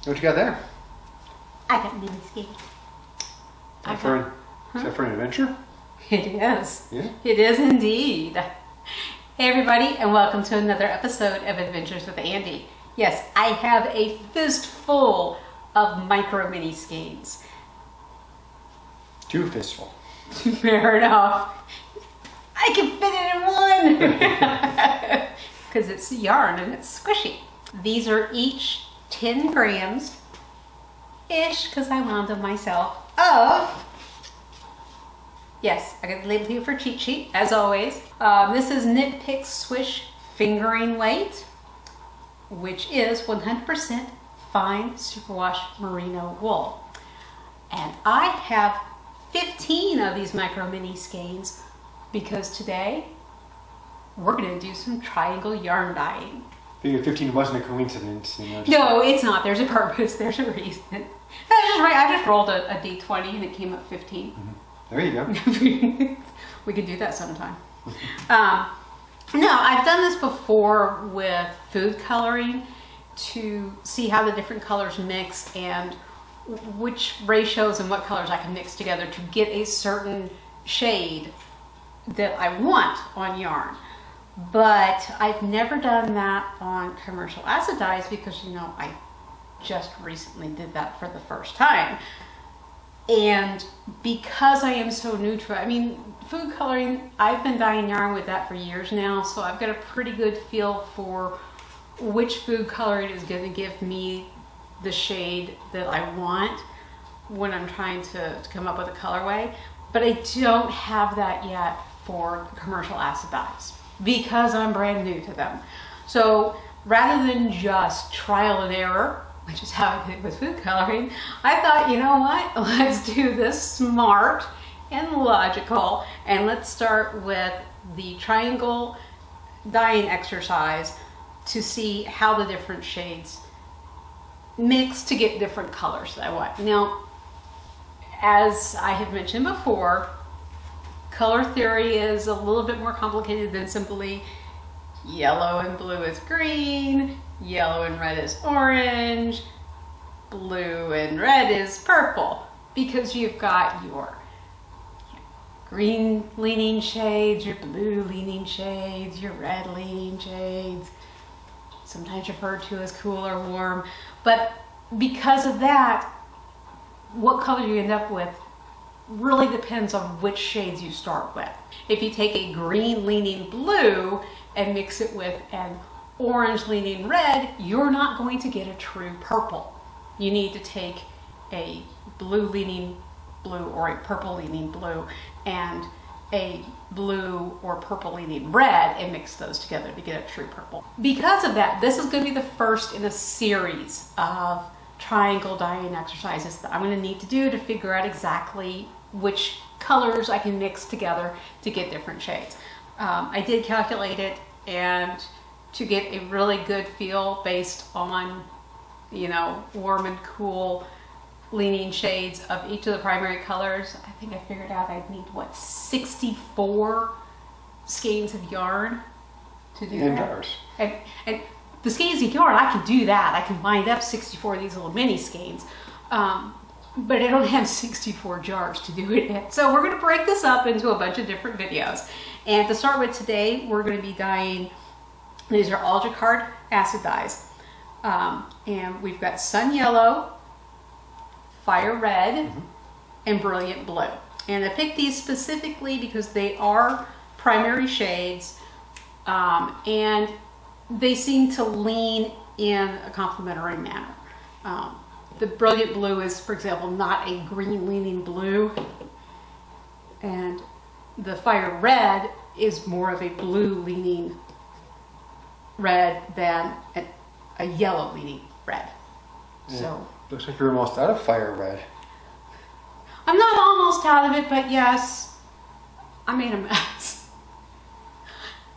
What you got there? I got mini skate. Is that for an adventure? It is. Yeah. It is indeed. Hey everybody, and welcome to another episode of Adventures with Andi. Yes, I have a fistful of micro mini skeins. 2 fistful. Fair enough. I can fit it in one because it's yarn and it's squishy. These are each 10 grams ish, because I wound them myself, of, yes, I got the label here for cheat sheet as always. This is Knit Pick Swish fingering weight, which is 100% fine superwash merino wool. And I have 15 of these micro mini skeins because today we're going to do some triangle yarn dyeing. Figure 15 wasn't a coincidence. No, it's not. There's a purpose. There's a reason. That's just right. I just rolled a D20 and it came up 15. Mm-hmm. There you go. We could do that sometime. No, I've done this before with food coloring to see how the different colors mix and which ratios and what colors I can mix together to get a certain shade that I want on yarn. But I've never done that on commercial acid dyes because, you know, I just recently did that for the first time. And because I am so new to it, I mean, food coloring, I've been dyeing yarn with that for years now, so I've got a pretty good feel for which food coloring is going to give me the shade that I want when I'm trying to come up with a colorway. But I don't have that yet for commercial acid dyes, because I'm brand new to them. So rather than just trial and error, which is how I did with food coloring, I thought, you know what, let's do this smart and logical, and let's start with the triangle dyeing exercise to see how the different shades mix to get different colors that I want. Now, as I have mentioned before, color theory is a little bit more complicated than simply yellow and blue is green, yellow and red is orange, blue and red is purple, because you've got your green leaning shades, your blue leaning shades, your red leaning shades, sometimes referred to as cool or warm. But because of that, what color you end up with really depends on which shades you start with. If you take a green leaning blue and mix it with an orange leaning red, you're not going to get a true purple. You need to take a blue leaning blue or a purple leaning blue and a blue or purple leaning red and mix those together to get a true purple. Because of that, this is going to be the first in a series of triangle dyeing exercises that I'm going to need to do to figure out exactly which colors I can mix together to get different shades. I did calculate it, and to get a really good feel based on, you know, warm and cool leaning shades of each of the primary colors, I think I figured out I'd need, what, 64 skeins of yarn to do and that. jars. And the skeins of yarn, I can do that. I can wind up 64 of these little mini skeins. But I don't have 64 jars to do it in. So we're going to break this up into a bunch of different videos. And to start with today, we're going to be dyeing, these are all Jacquard acid dyes. And we've got Sun Yellow, Fire Red, and Brilliant Blue. And I picked these specifically because they are primary shades, and they seem to lean in a complementary manner. The Brilliant Blue is, for example, not a green leaning blue, and the Fire Red is more of a blue leaning red than a yellow leaning red. Yeah. So Looks like you're almost out of Fire Red. I'm not almost out of it, but yes, I made a mess.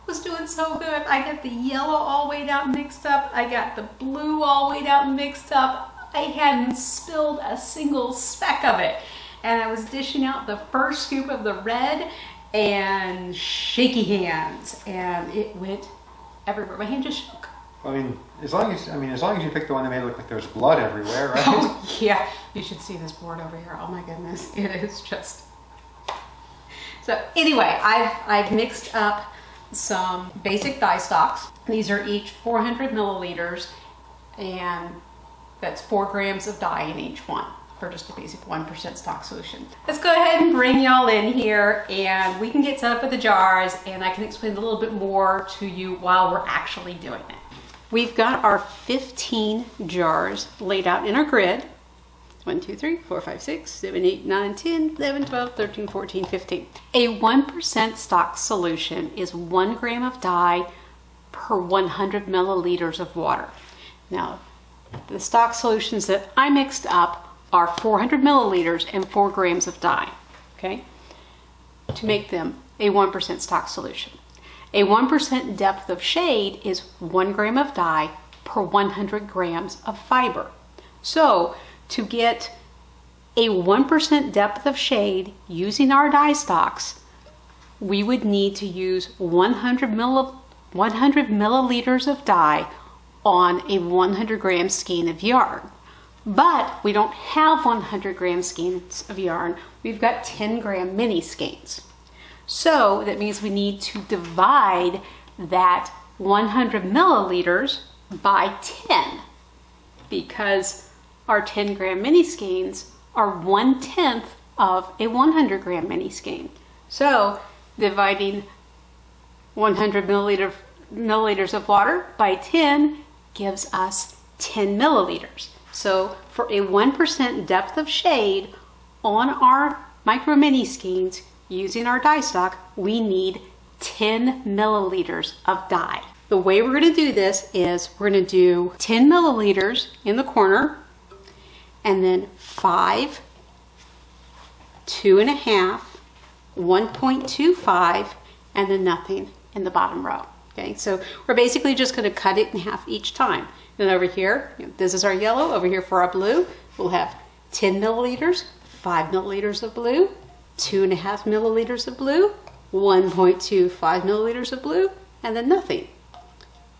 Was doing so good. I got the yellow all weighed out and mixed up. I got the blue all weighed out and mixed up. I hadn't spilled a single speck of it. And I was dishing out the first scoop of the red and shaky hands, and it went everywhere. My hand just shook. I mean, as long as you pick the one that made it look like there's blood everywhere, right? Oh, yeah, you should see this board over here. Oh my goodness, it is just. So anyway, I've mixed up some basic dye stocks. These are each 400 milliliters, and that's 4 grams of dye in each one for just a basic 1% stock solution. Let's go ahead and bring y'all in here, and we can get set up with the jars, and I can explain a little bit more to you while we're actually doing it. We've got our 15 jars laid out in our grid. 1, 2, 3, 4, 5, 6, 7, 8, 9, 10, 11, 12, 13, 14, 15. A 1% stock solution is 1 gram of dye per 100 milliliters of water. Now, the stock solutions that I mixed up are 400 milliliters and 4 grams of dye, okay, to make them a 1% stock solution. A 1% depth of shade is 1 gram of dye per 100 grams of fiber. So, to get a 1% depth of shade using our dye stocks, we would need to use 100 milliliters of dye on a 100 gram skein of yarn. But we don't have 100 gram skeins of yarn. We've got 10 gram mini skeins. So that means we need to divide that 100 milliliters by 10, because our 10 gram mini skeins are 1/10 of a 100 gram mini skein. So dividing 100 milliliters of water by 10 gives us 10 milliliters. So for a 1% depth of shade on our micro mini skeins using our dye stock, we need 10 milliliters of dye. The way we're going to do this is we're going to do 10 milliliters in the corner, and then 5, 2.5, 1.25, and then nothing in the bottom row. Okay, so we're basically just going to cut it in half each time. And over here, this is our yellow. Over here for our blue, we'll have 10 milliliters, 5 milliliters of blue, 2.5 milliliters of blue, 1.25 milliliters of blue, and then nothing.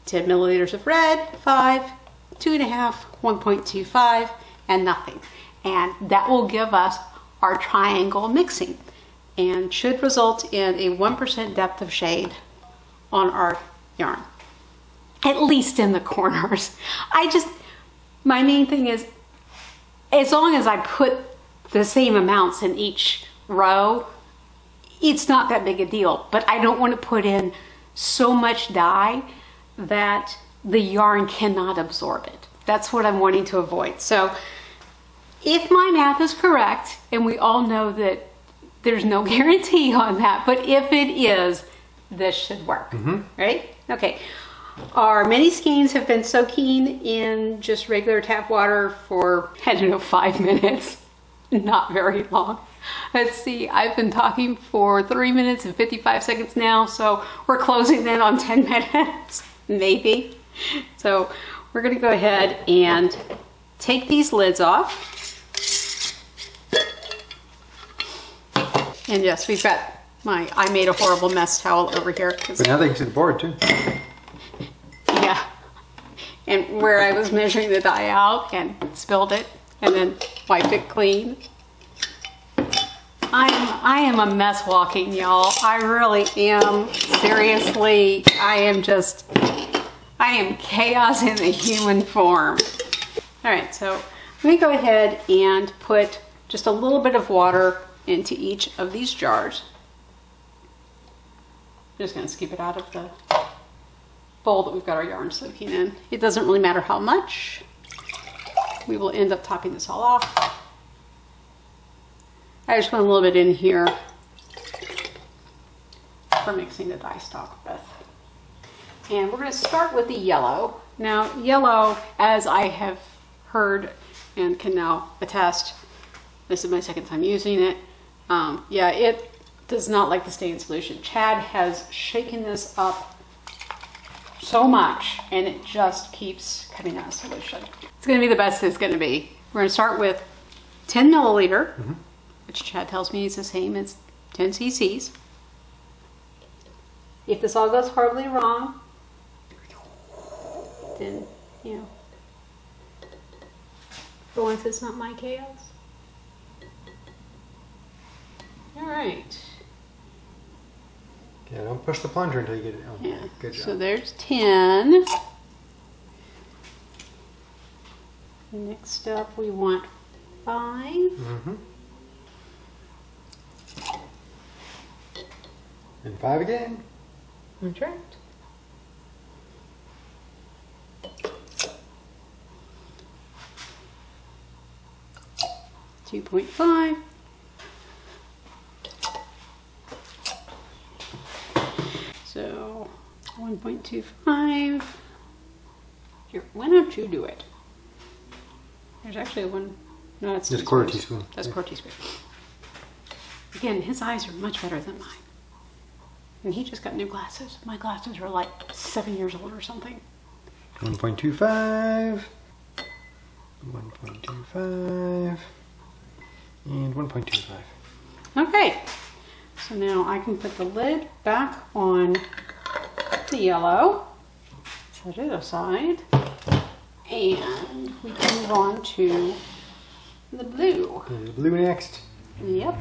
10 milliliters of red, 5, 2.5, 1.25, and nothing. And that will give us our triangle mixing and should result in a 1% depth of shade on our yarn, at least in the corners. My main thing is, as long as I put the same amounts in each row, it's not that big a deal, but I don't want to put in so much dye that the yarn cannot absorb it. That's what I'm wanting to avoid. So if my math is correct, and we all know that there's no guarantee on that, but if it is, this should work, right? Okay, our mini skeins have been soaking in just regular tap water for, 5 minutes, not very long. Let's see, I've been talking for 3 minutes and 55 seconds now, so we're closing in on 10 minutes, maybe. So we're gonna go ahead and take these lids off. And yes, we've got I made a horrible mess towel over here. But now they can see the board too. Yeah. And where I was measuring the dye out and spilled it and then wiped it clean. I am a mess walking, y'all. I really am. Seriously, I am chaos in the human form. All right, so let me go ahead and put just a little bit of water into each of these jars. I'm just going to scoop it out of the bowl that we've got our yarn soaking in. It doesn't really matter how much. We will end up topping this all off. I just want a little bit in here for mixing the dye stock with. And we're going to start with the yellow. Now, yellow, as I have heard and can now attest, this is my second time using it. Yeah, it does not like to stay in solution. Chad has shaken this up so much and it just keeps coming out of solution. It's going to be the best it's going to be. We're going to start with 10 milliliter, which Chad tells me is the same as 10 cc's. If this all goes horribly wrong, then, you know, for once it's not my chaos. All right. Yeah, don't push the plunger until you get it. Oh, Yeah. good job. So there's 10. Next up, we want 5. Mm-hmm. And 5 again. That's right. $2.5. So 1.25. Here, why don't you do it? There's actually one. No, that's Just a quarter teaspoon. That's a quarter teaspoon. Again, his eyes are much better than mine. And he just got new glasses. My glasses are like 7 years old or something. 1.25. 1.25. And 1.25. Okay. So now I can put the lid back on the yellow. Set it aside. And we can move on to the blue. The blue next. Yep.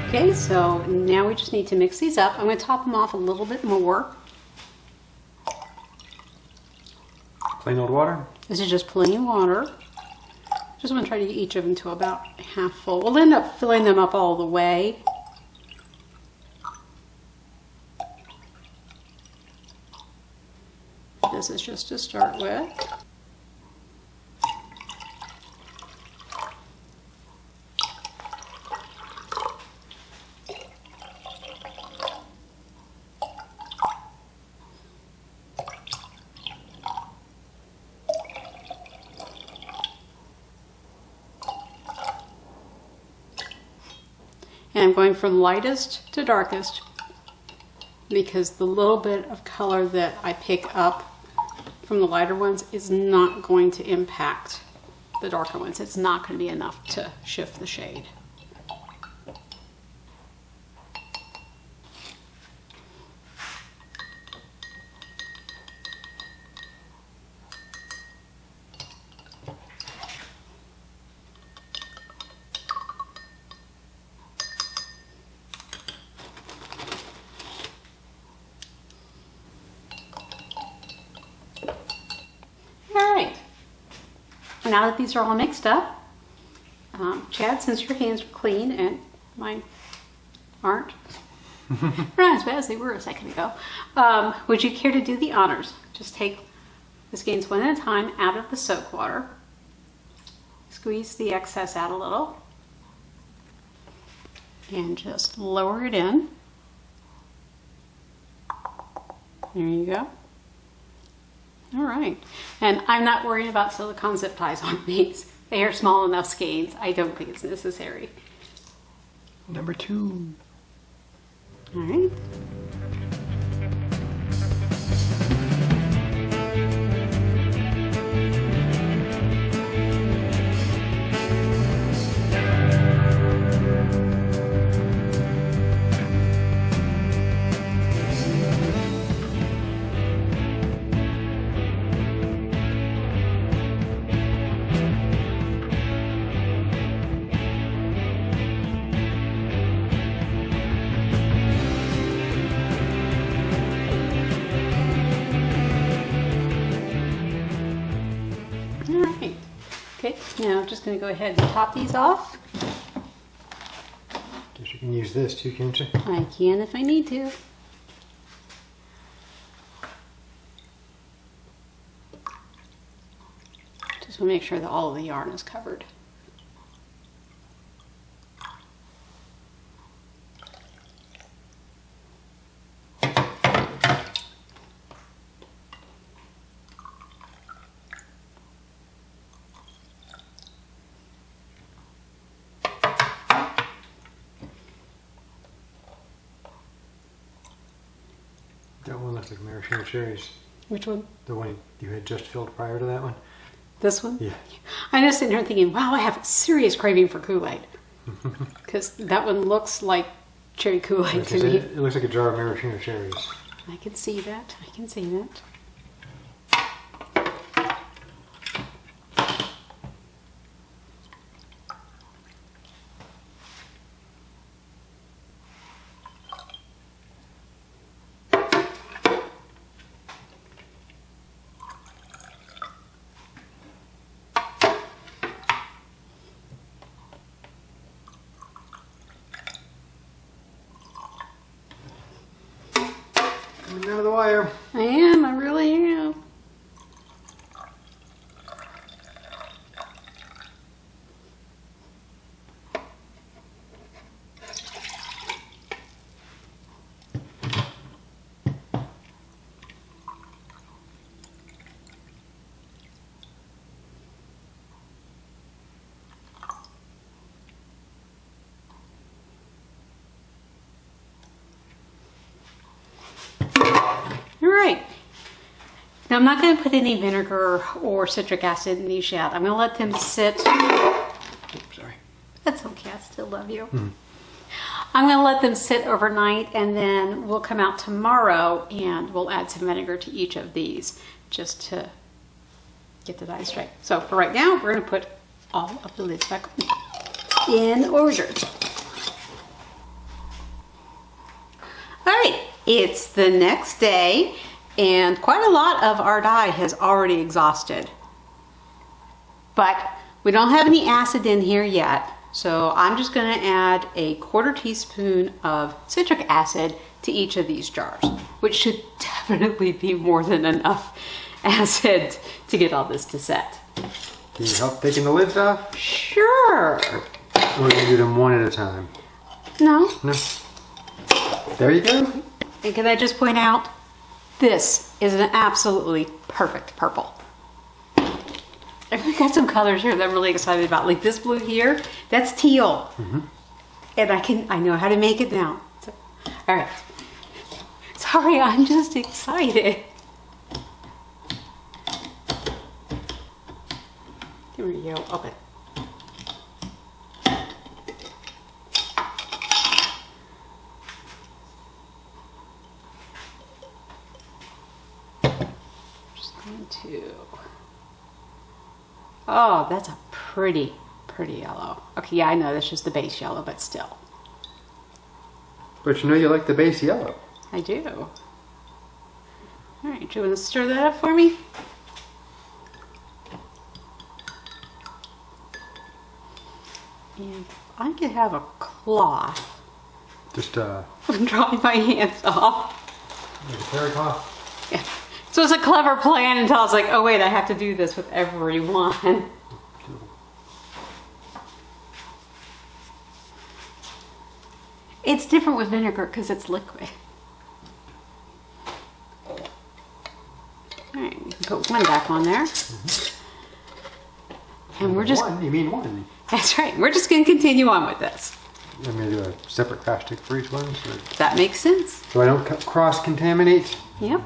Okay, so now we just need to mix these up. I'm going to top them off a little bit more. Plain old water. This is just plain water. Just want to try to get each of them to about half full. We'll end up filling them up all the way. This is just to start with. And I'm going from lightest to darkest because the little bit of color that I pick up from the lighter ones is not going to impact the darker ones. It's not going to be enough to shift the shade. Now that these are all mixed up, Chad, since your hands are clean and mine aren't, not as bad as they were a second ago, would you care to do the honors? Just take the skeins one at a time out of the soak water, squeeze the excess out a little, and just lower it in. There you go. All right, and I'm not worrying about silicone zip ties on these. They are small enough skeins. I don't think it's necessary. Number 2. All right. Okay, now I'm just going to go ahead and top these off. Guess you can use this too, can't you? I can if I need to. Just want to make sure that all of the yarn is covered. That one looks like maraschino cherries. Which one? The one you had just filled prior to that one? This one? Yeah. I'm just sitting here thinking, wow, I have a serious craving for Kool-Aid. Because that one looks like cherry Kool-Aid to me. It looks like a jar of maraschino cherries. I can see that. I can see that. Coming out of the wire. I am. I really am. Alright, now I'm not going to put any vinegar or citric acid in these yet. I'm going to let them sit. Oops, sorry. That's okay, I still love you. I'm going to let them sit overnight and then we'll come out tomorrow and we'll add some vinegar to each of these just to get the dye straight. So for right now, we're going to put all of the lids back on in order. Alright, it's the next day and quite a lot of our dye has already exhausted. But we don't have any acid in here yet, so I'm just going to add a 1/4 teaspoon of citric acid to each of these jars, which should definitely be more than enough acid to get all this to set. Can you help taking the lids off? Sure. Or are you going to do them one at a time? No. No. There you go. And can I just point out, this is an absolutely perfect purple. I've got some colors here that I'm really excited about. Like this blue here, that's teal. And I know how to make it now. So, all right. Sorry, I'm just excited. Here we go, open. Oh, that's a pretty yellow. Okay, yeah, I know that's just the base yellow, but still. But you know you like the base yellow. I do. All right, do you want to stir that up for me? And I could have a cloth. Just dry my hands off. like a terry cloth. Yeah. So it's a clever plan until I was like, oh wait, I have to do this with everyone. It's different with vinegar because it's liquid. All right, you can put one back on there. And we're just... One? You mean one? That's right. We're just going to continue on with this. I'm going to do a separate crash stick for each one. So That makes sense. I don't cross-contaminate. Yep.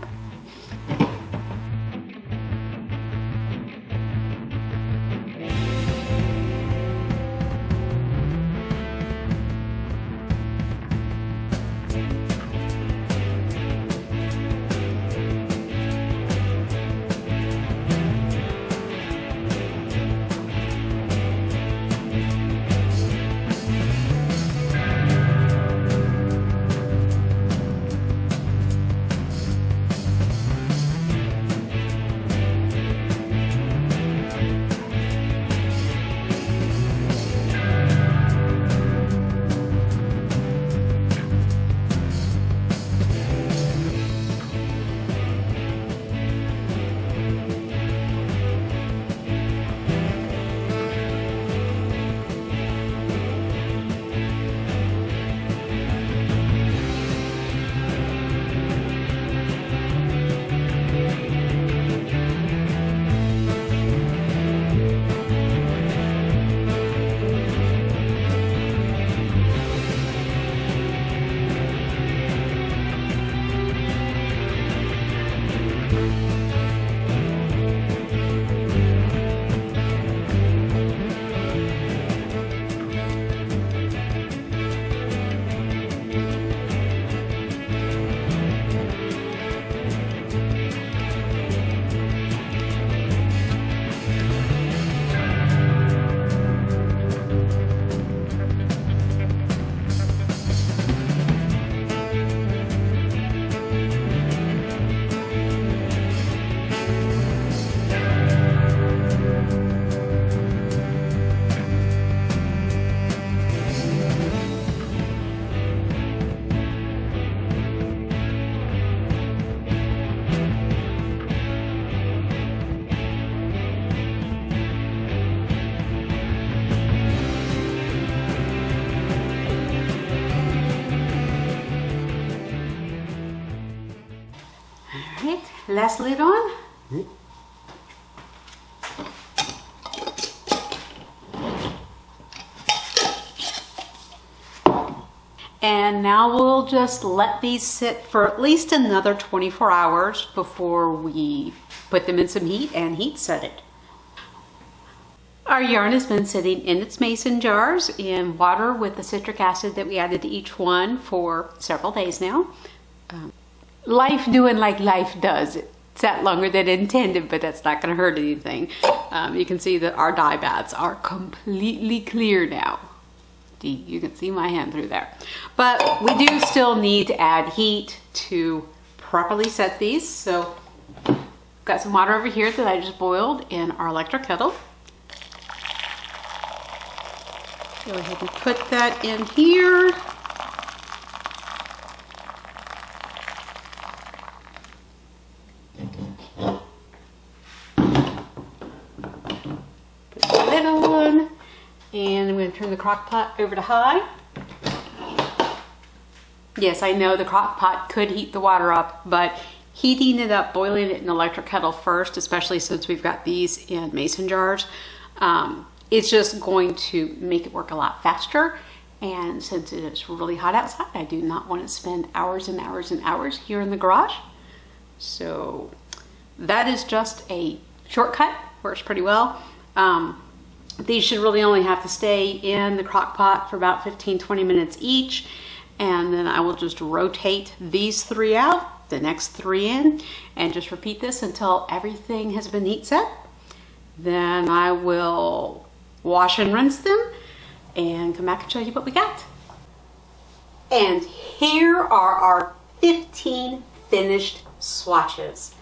last lid on. Mm. And now we'll just let these sit for at least another 24 hours before we put them in some heat and heat set it. Our yarn has been sitting in its mason jars in water with the citric acid that we added to each one for several days now. Life doing like life does. It sat longer than intended, but that's not going to hurt anything. You can see that our dye baths are completely clear now. You can see my hand through there. But we do still need to add heat to properly set these. So got some water over here that I just boiled in our electric kettle. Go ahead and put that in here. Put the lid on. And I'm going to turn the crock pot over to high. Yes, I know the crock pot could heat the water up, but heating it up, boiling it in an electric kettle first, especially since we've got these in mason jars, it's just going to make it work a lot faster. And since it is really hot outside, I do not want to spend hours and hours and hours here in the garage. So that is just a shortcut, works pretty well. These should really only have to stay in the crock pot for about 15-20 minutes each, and then I will just rotate these 3 out, the next 3 in, and just repeat this until everything has been heat set. Then I will wash and rinse them and come back and show you what we got. And here are our 15 finished swatches.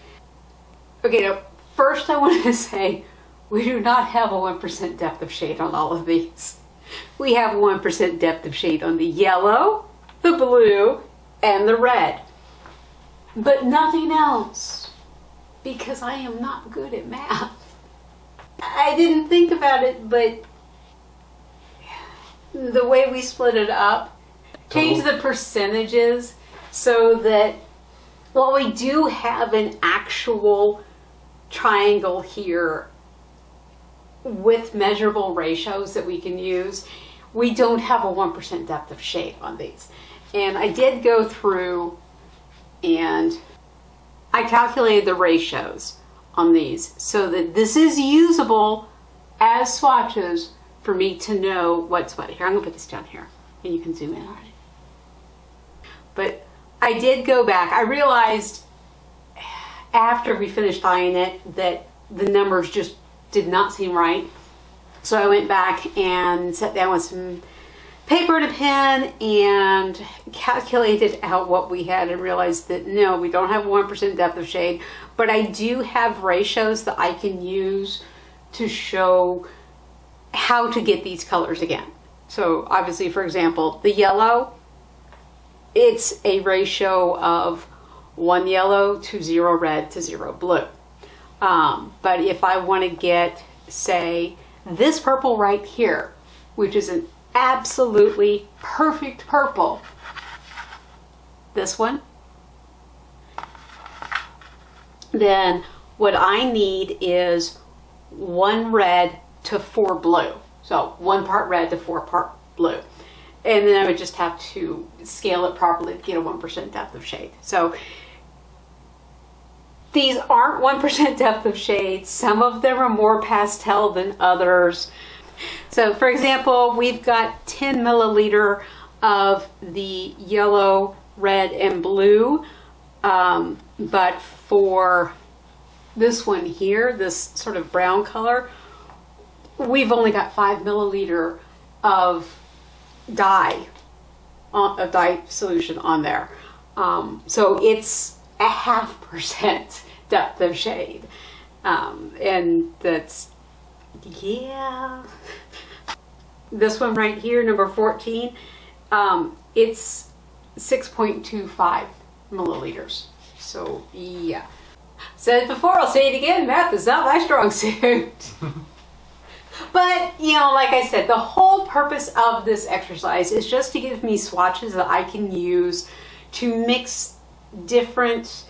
Okay, now first I want to say we do not have a 1% depth of shade on all of these. We have 1% depth of shade on the yellow, the blue, and the red. But nothing else, because I am not good at math. I didn't think about it, but the way we split it up, change the percentages so that while we do have an actual triangle here with measurable ratios that we can use, we don't have a 1% depth of shade on these. And I did go through and I calculated the ratios on these so that this is usable as swatches for me to know what's what. Here, I'm gonna put this down here and you can zoom in on it. But I did go back. I realized after we finished dyeing it that the numbers just did not seem right. So I went back and sat down with some paper and a pen and calculated out what we had and realized that no, we don't have 1% depth of shade, but I do have ratios that I can use to show how to get these colors again. So obviously, for example, the yellow, it's a ratio of 1 yellow to 0 red to 0 blue. But if I want to get, say, this purple right here, which is an absolutely perfect purple, this one, then what I need is 1 red to 4 blue. So 1 part red to 4 part blue. And then I would just have to scale it properly to get a 1% depth of shade. So these aren't 1% depth of shade. Some of them are more pastel than others. So for example, we've got 10 milliliter of the yellow, red, and blue. But for this one here, this sort of brown color, we've only got 5 milliliter of dye solution on there. So it's a 0.5% depth of shade. And that's, yeah. This one right here, number 14, it's 6.25 milliliters. So yeah. Said it before, I'll say it again, math is not my strong suit. But, you know, like I said, the whole purpose of this exercise is just to give me swatches that I can use to mix different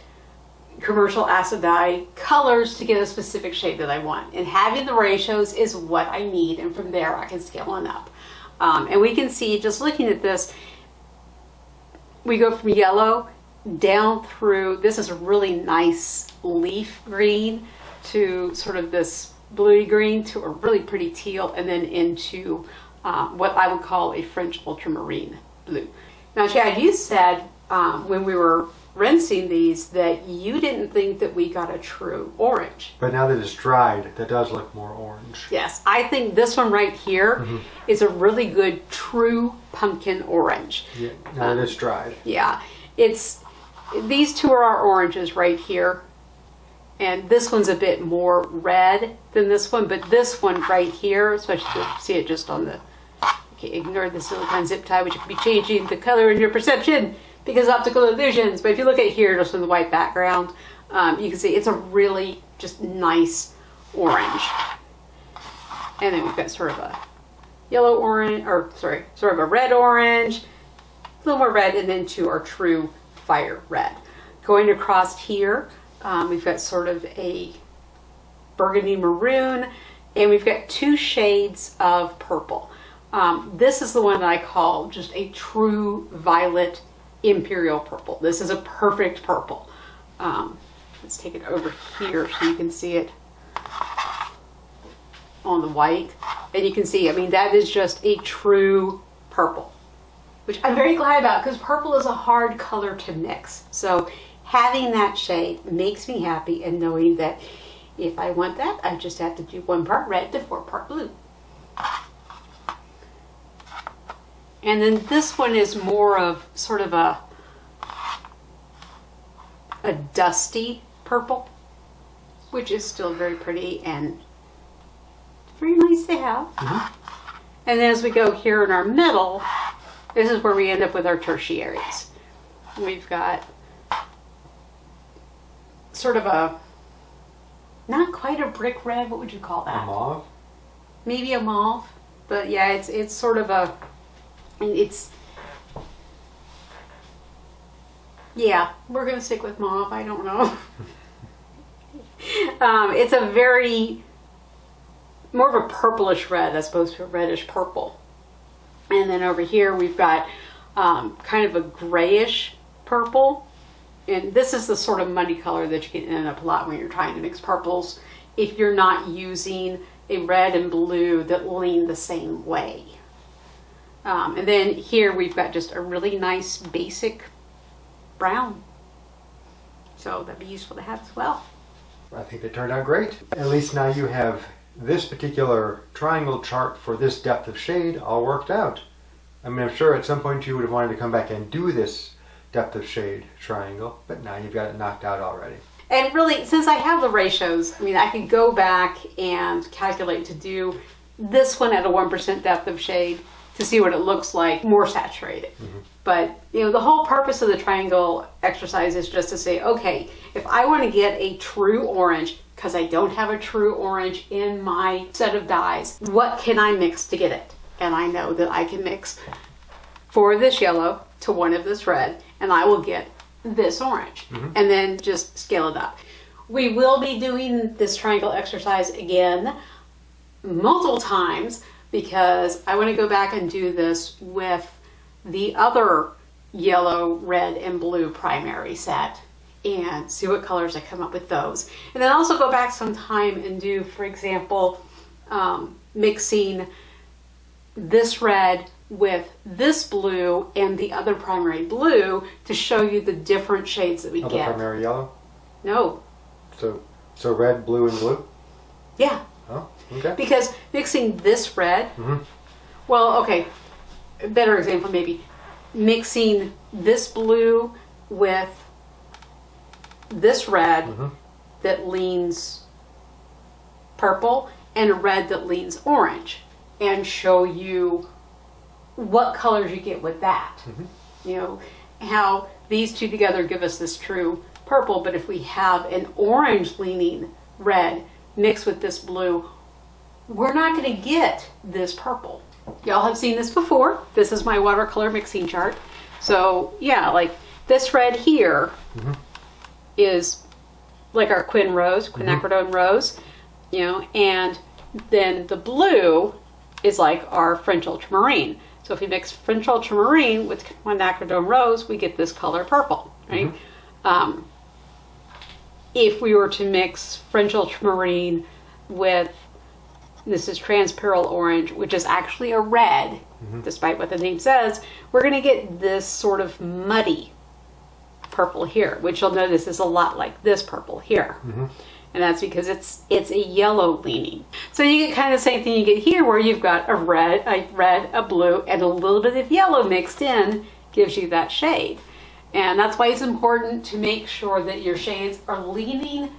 commercial acid dye colors to get a specific shade that I want. And having the ratios is what I need, and from there I can scale on up. And we can see, just looking at this, we go from yellow down through, this is a really nice leaf green, to sort of this bluey green, to a really pretty teal, and then into what I would call a French ultramarine blue. Now, Chad, you said when we were rinsing these that you didn't think that we got a true orange. But now that it's dried, that does look more orange. Yes, I think this one right here is a really good true pumpkin orange. Yeah, now that it's dried. Yeah, these two are our oranges right here. And this one's a bit more red than this one, but this one right here, especially if you see it just on the, okay, ignore the silicone zip tie, which could be changing the color in your perception because optical illusions. But if you look at here, just on the white background, you can see it's a really just nice orange. And then we've got sort of a yellow orange, or sorry, sort of a red orange, a little more red, and then to our true fire red. Going across here, we've got sort of a burgundy maroon, and we've got two shades of purple. This is the one that I call just a true violet imperial purple. This is a perfect purple. Let's take it over here so you can see it on the white. And you can see, I mean, that is just a true purple, which I'm very glad about because purple is a hard color to mix. So having that shade makes me happy, and knowing that if I want that, I just have to do 1 part red to 4 part blue. And then this one is more of sort of a dusty purple, which is still very pretty and very nice to have. And then as we go here in our middle, this is where we end up with our tertiaries. We've got sort of a, not quite a brick red, what would you call that? A mauve? Maybe a mauve, but yeah, it's sort of a, yeah, we're gonna stick with mauve, I don't know. It's a very, more of a purplish red as opposed to a reddish purple. And then over here we've got kind of a grayish purple. And this is the sort of muddy color that you can end up a lot when you're trying to mix purples if you're not using a red and blue that lean the same way. And then here we've got just a really nice basic brown. So that'd be useful to have as well. I think they turned out great. At least now you have this particular triangle chart for this depth of shade all worked out. I mean, I'm sure at some point you would have wanted to come back and do this depth of shade triangle, but now you've got it knocked out already. And really, since I have the ratios, I mean, I can go back and calculate to do this one at a 1% depth of shade to see what it looks like more saturated. But, you know, the whole purpose of the triangle exercise is just to say, okay, if I want to get a true orange, because I don't have a true orange in my set of dyes, what can I mix to get it? And I know that I can mix 4 of this yellow to 1 of this red, and I will get this orange. And then just scale it up. We will be doing this triangle exercise again multiple times because I want to go back and do this with the other yellow, red, and blue primary set and see what colors I come up with those. And then also go back sometime and do, for example, mixing this red with this blue and the other primary blue to show you the different shades that we get. Other primary yellow? No. So red, blue, and blue? Yeah. Oh, okay. Because mixing this red, well, okay, a better example maybe, mixing this blue with this red that leans purple and a red that leans orange, and show you what colors you get with that. You know, how these two together give us this true purple, but if we have an orange leaning red mixed with this blue, we're not going to get this purple. Y'all have seen this before. This is my watercolor mixing chart. So yeah, like this red here is like our quinacridone rose, you know, and then the blue is like our French ultramarine. So if we mix French ultramarine with quinacridone rose, we get this color purple, right? If we were to mix French ultramarine with, this is transparent orange, which is actually a red, despite what the name says, we're going to get this sort of muddy purple here, which you'll notice is a lot like this purple here. And that's because it's a yellow leaning. So you get kind of the same thing you get here, where you've got a red, a blue, and a little bit of yellow mixed in gives you that shade. And that's why it's important to make sure that your shades are leaning,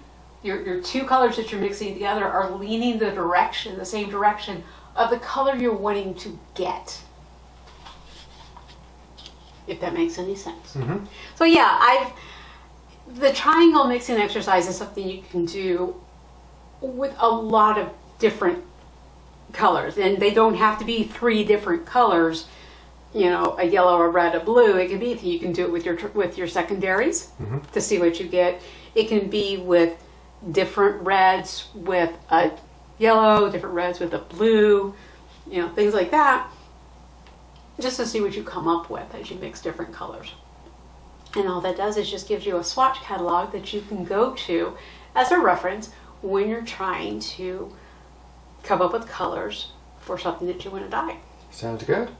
your two colors that you're mixing together are leaning the same direction of the color you're wanting to get. If that makes any sense. So yeah, the triangle mixing exercise is something you can do with a lot of different colors, and they don't have to be 3 different colors, you know, a yellow, a red, a blue. It can be, you can do it with your secondaries to see what you get. It can be with different reds with a yellow, different reds with a blue, you know, things like that, just to see what you come up with as you mix different colors. And all that does is just gives you a swatch catalog that you can go to as a reference when you're trying to come up with colors for something that you want to dye. Sounds good.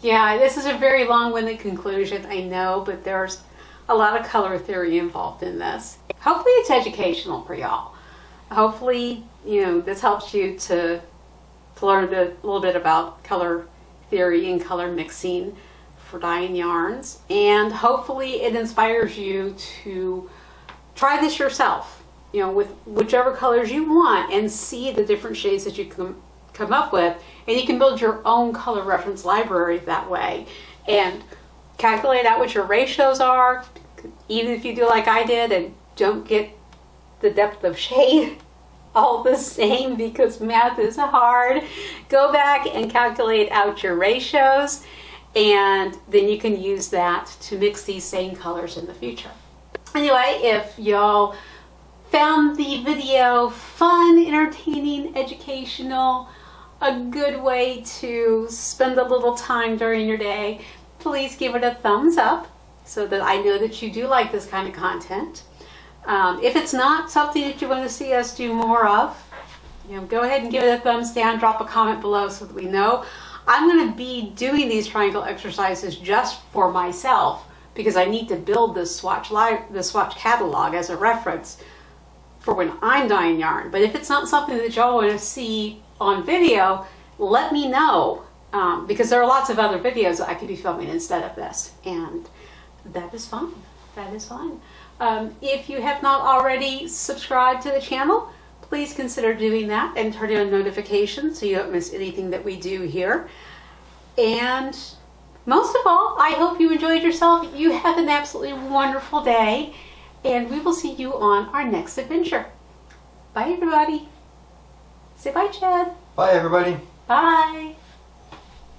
Yeah, this is a very long-winded conclusion, I know, but there's a lot of color theory involved in this. Hopefully it's educational for y'all. Hopefully, you know, this helps you to learn a little bit about color theory and color mixing for dyeing yarns, and hopefully it inspires you to try this yourself, you know, with whichever colors you want, and see the different shades that you can come up with, and you can build your own color reference library that way and calculate out what your ratios are, even if you do like I did and don't get the depth of shade all the same, because math is hard. Go back and calculate out your ratios, and then you can use that to mix these same colors in the future. Anyway, if y'all found the video fun, entertaining, educational, a good way to spend a little time during your day, please give it a thumbs up so that I know that you do like this kind of content. If it's not something that you want to see us do more of, you know, go ahead and give it a thumbs down, drop a comment below so that we know. I'm going to be doing these triangle exercises just for myself because I need to build this swatch catalog as a reference for when I'm dyeing yarn. But if it's not something that y'all want to see on video, let me know, because there are lots of other videos that I could be filming instead of this, and that is fine. That is fine. If you have not already subscribed to the channel, please consider doing that and turning on notifications so you don't miss anything that we do here. And most of all, I hope you enjoyed yourself. You have an absolutely wonderful day, and we will see you on our next adventure. Bye, everybody. Say bye, Chad. Bye, everybody. Bye.